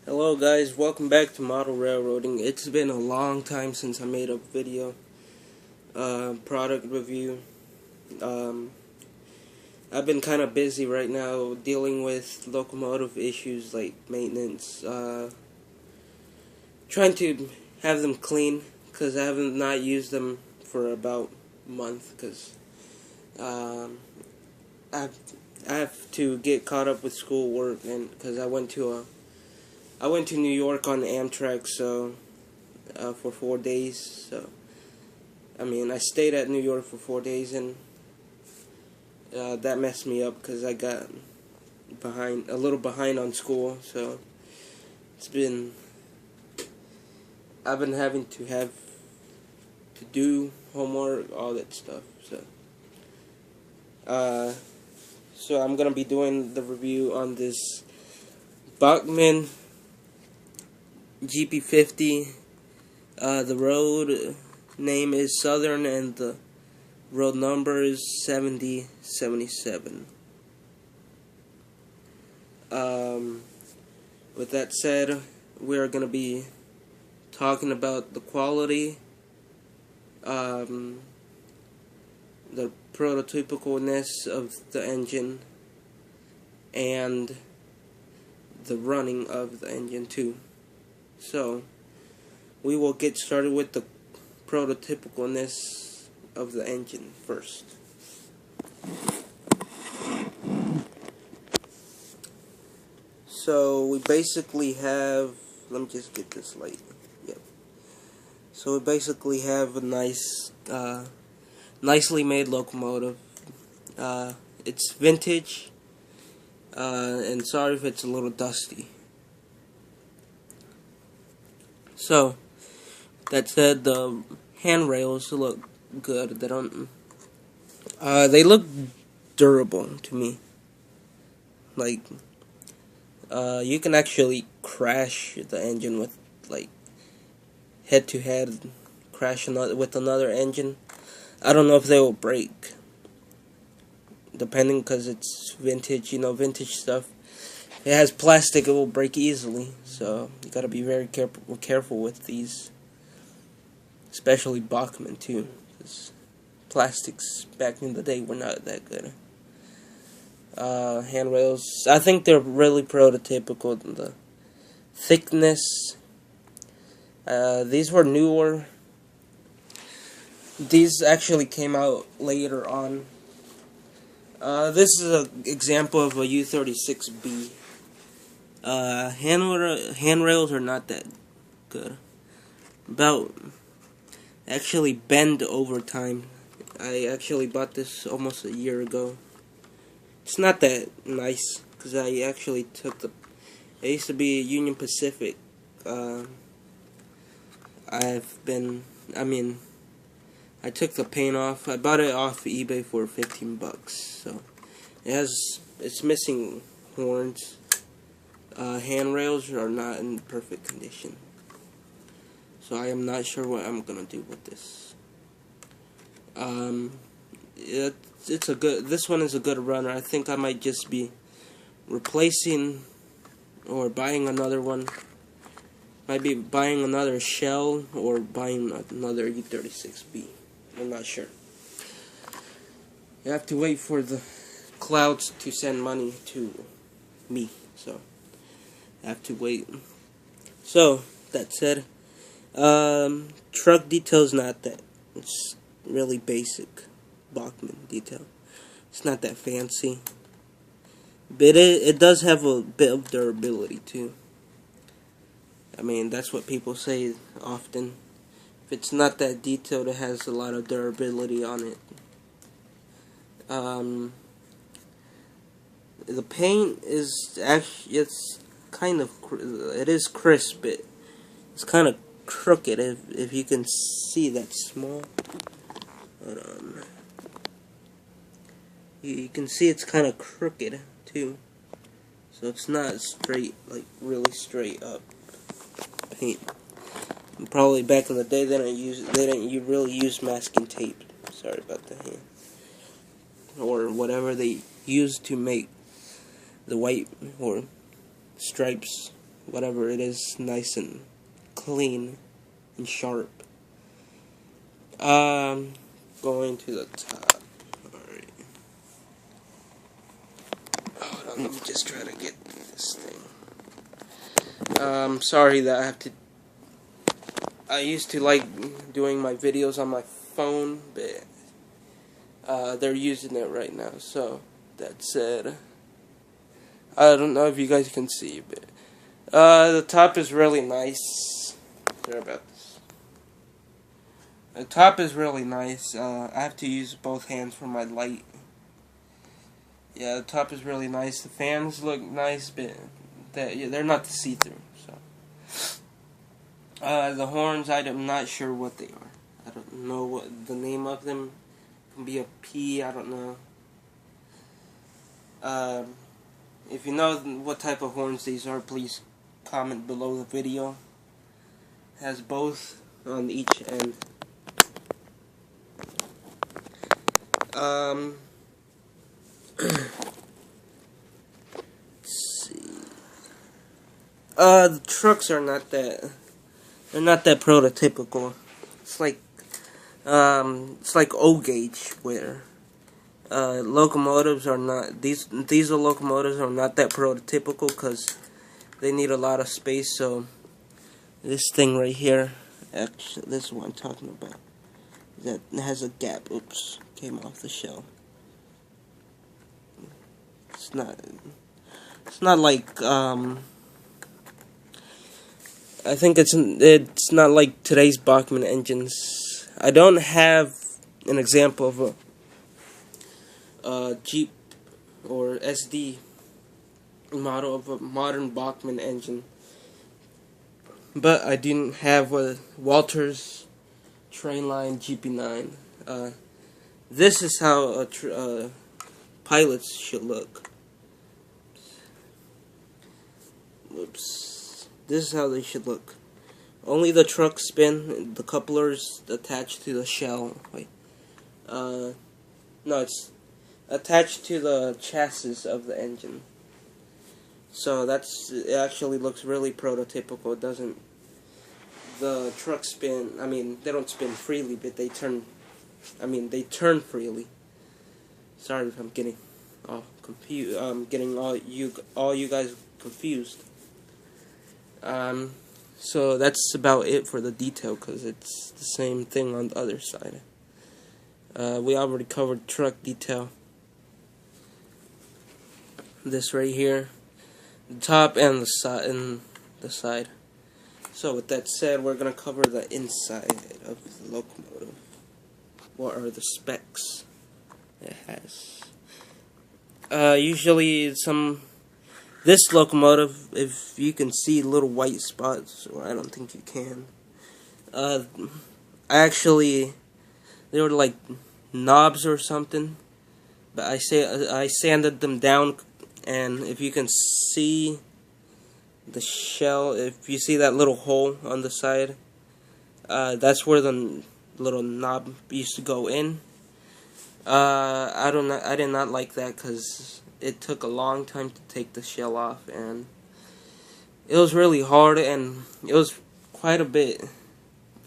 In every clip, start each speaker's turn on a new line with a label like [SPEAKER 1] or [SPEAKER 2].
[SPEAKER 1] Hello guys, welcome back to Model Railroading. It's been a long time since I made a video, product review. I've been kind of busy right now dealing with locomotive issues like maintenance, trying to have them clean because I haven't not used them for about a month because I have to get caught up with schoolwork and because I went to New York on Amtrak, for 4 days. So, I stayed at New York for 4 days, and that messed me up because I got a little behind on school. So, I've been having to do homework, all that stuff. So I'm gonna be doing the review on this Bachmann GP50. The road name is Southern and the road number is 7077. With that said, we are going to be talking about the quality, the prototypicalness of the engine, and the running of the engine too. So, we will get started with the prototypicalness of the engine first. So, we basically have, let me just get this light. Yep. So, we basically have a nicely made locomotive. It's vintage, and sorry if it's a little dusty. So, that said, the handrails look good. They look durable to me. Like, you can actually crash the engine with, like, head-to-head crash with another engine. I don't know if they will break, depending, because it's vintage, vintage stuff. It has plastic, it will break easily, so you gotta be very careful with these, especially Bachmann too, because plastics back in the day were not that good. Handrails, I think they're really prototypical. The thickness, these were newer. These actually came out later on. This is an example of a U36B. Handrails are not that good. Actually bend over time. I actually bought this almost a year ago. It's not that nice because I actually I used to be Union Pacific. I took the paint off. I bought it off eBay for $15. So it's missing horns. Handrails are not in perfect condition. So I am not sure what I'm gonna do with this. This one is a good runner. I think I might just be replacing or buying another one. Might be buying another shell or buying another U36B. I'm not sure. You have to wait for the clouds to send money to me. So I have to wait. So that said, truck detail's not that. It's really basic Bachmann detail. It's not that fancy, but it does have a bit of durability too. That's what people say often. If it's not that detailed, it has a lot of durability on it. The paint is actually, it is crisp, but it's kind of crooked, if you can see that small. Hold on. You can see it's kind of crooked too, so it's not straight, like really straight up paint. And probably back in the day they didn't really use masking tape. Sorry about that, or whatever they used to make the white or stripes whatever it is, nice and clean and sharp. Going to the top. Alright. Hold on, let me just try to get this thing. Sorry that I have to. I used to like doing my videos on my phone, but they're using it right now. So that said, I don't know if you guys can see, but the top is really nice. Sorry about this. The top is really nice. I have to use both hands for my light. Yeah, the top is really nice. The fans look nice, but they're not see-through. So, the horns, I'm not sure what they are. I don't know what the name of them. It can be a P. I don't know. If you know what type of horns these are, please comment below the video. It has both on each end. Let's see. The trucks are not that. They're not that prototypical. It's like O gauge where locomotives are not. Diesel locomotives are not that prototypical because they need a lot of space. So this thing right here, actually, this is what I'm talking about. That has a gap. Oops, came off the shell. It's not like I think it's not like today's Bachmann engines. I don't have an example of a Jeep or SD model of a modern Bachmann engine, but I didn't have a Walters Trainline GP9. This is how pilots should look. Oops. This is how they should look. Only the truck spin, the couplers attached to the shell. Wait. No, it's attached to the chassis of the engine. So it actually looks really prototypical. It doesn't. The truck spin. I mean, they don't spin freely, but they turn. They turn freely. Sorry if I'm getting all confused. Getting all you guys confused. So that's about it for the detail, because it's the same thing on the other side. We already covered truck detail. This right here, the top and the side. So with that said, we're gonna cover the inside of the locomotive. What are the specs it has? Usually this locomotive, if you can see little white spots, or I don't think you can. Actually, they were like knobs or something, but I sanded them down, and if you can see the shell, if you see that little hole on the side, that's where the little knob used to go in. I did not like that because it took a long time to take the shell off, and it was really hard, and it was quite a bit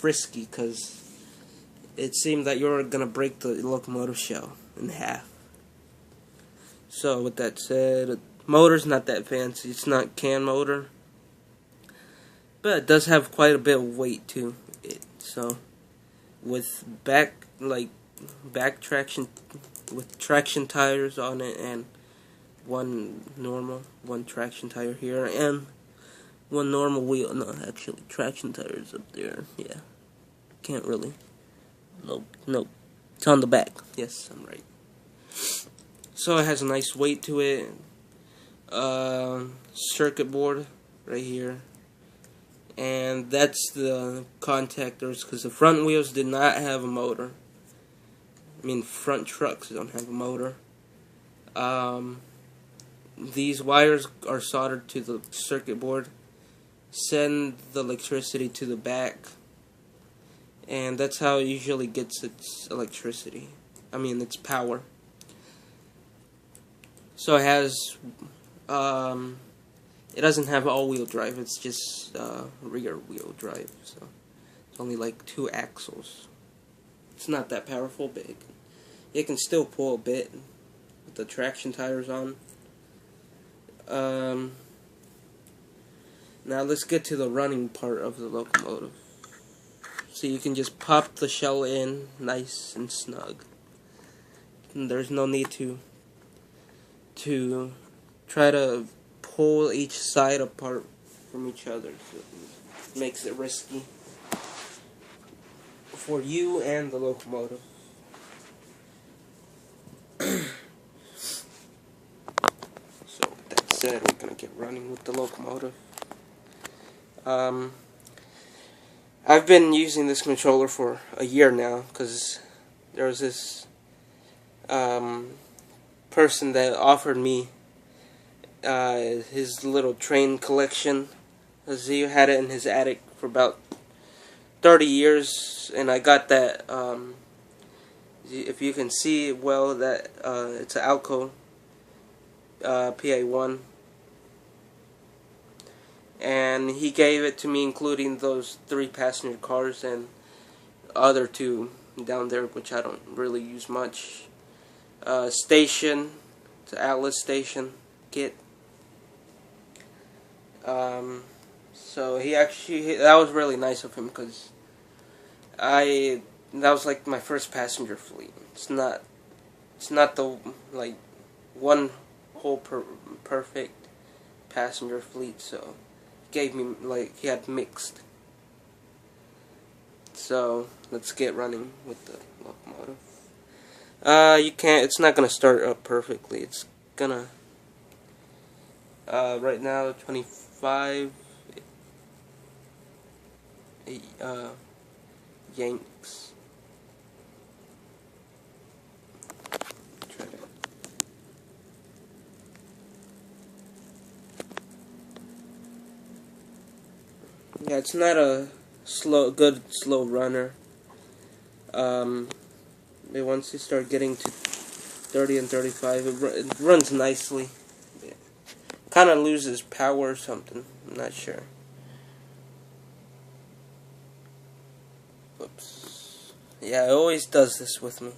[SPEAKER 1] risky because it seemed that you were gonna break the locomotive shell in half. So with that said, motor's not that fancy. It's not can motor, but it does have quite a bit of weight to it. So with back traction, with traction tires on it, and one traction tire here, and one normal wheel. No, actually, traction tires up there. Yeah, can't really. Nope. It's on the back. Yes, I'm right. So it has a nice weight to it. Circuit board right here, and that's the contactors, because the front wheels did not have a motor. Front trucks don't have a motor. These wires are soldered to the circuit board, send the electricity to the back, and that's how it usually gets its electricity. Its power. So it has It doesn't have all-wheel drive. It's just rear-wheel drive. So it's only like 2 axles. It's not that powerful, but it can still pull a bit with the traction tires on. Now let's get to the running part of the locomotive. So you can just pop the shell in nice and snug. And there's no need to try to pull each side apart from each other. So it makes it risky for you and the locomotive. So with that said, we're gonna get running with the locomotive. I've been using this controller for a year now because there was this person that offered me his little train collection, because he had it in his attic for about 30 years, and I got that, if you can see well, that it's an Alco PA1, and he gave it to me including those 3 passenger cars and other 2 down there, which I don't really use much. Station, it's an Atlas station kit. So that was really nice of him, because that was like my first passenger fleet. It's not the like one whole perfect passenger fleet. So gave me, like, he had mixed. So let's get running with the locomotive. It's not gonna start up perfectly. It's gonna right now 25 yanks. Try to. Yeah, it's not a good slow runner. But once you start getting to 30 and 35, it runs nicely. It kind of loses power or something. I'm not sure. Whoops. Yeah, it always does this with me.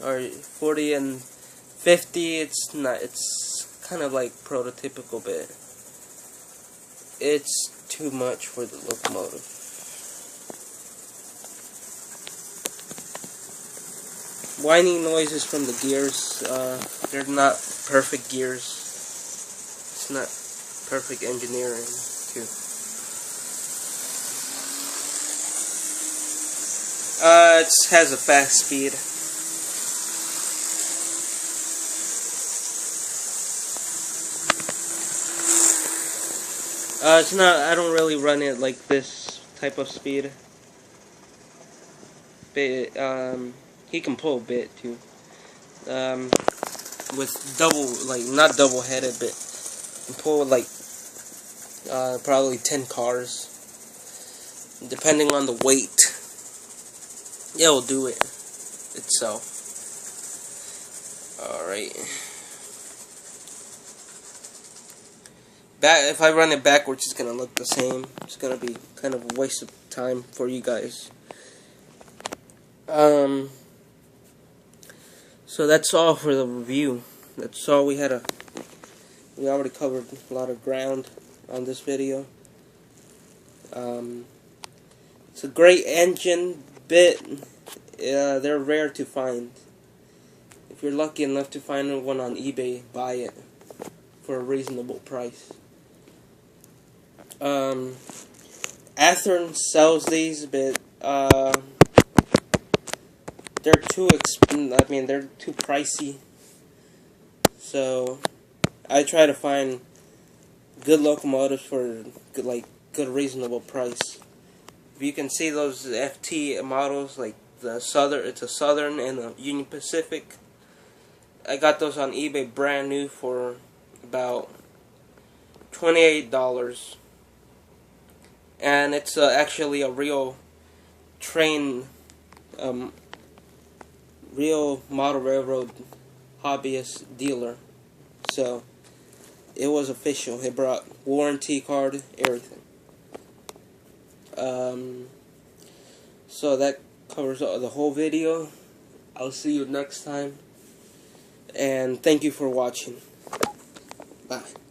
[SPEAKER 1] Or 40 and 50, it's not. It's kind of like prototypical, but it's too much for the locomotive. Whining noises from the gears, they're not perfect gears. It's not perfect engineering, too. It has a fast speed. It's not, I don't really run it like this type of speed. But, he can pull a bit too. With not double-headed, but can pull like probably 10 cars, depending on the weight. It'll do it itself. All right. If I run it backwards, it's gonna look the same. It's gonna be kind of a waste of time for you guys. So that's all for the review. That's all we had. We already covered a lot of ground on this video. It's a great engine, but they're rare to find. If you're lucky enough to find one on eBay, buy it for a reasonable price. Athearn sells these, but they're too they're too pricey. So I try to find good locomotives for good reasonable price. If you can see those FT models, like it's a Southern and a Union Pacific. I got those on eBay brand new for about $28. And it's actually a real train, real model railroad hobbyist dealer So it was official. It brought warranty card, everything. So that covers the whole video. I'll see you next time. And thank you for watching. Bye.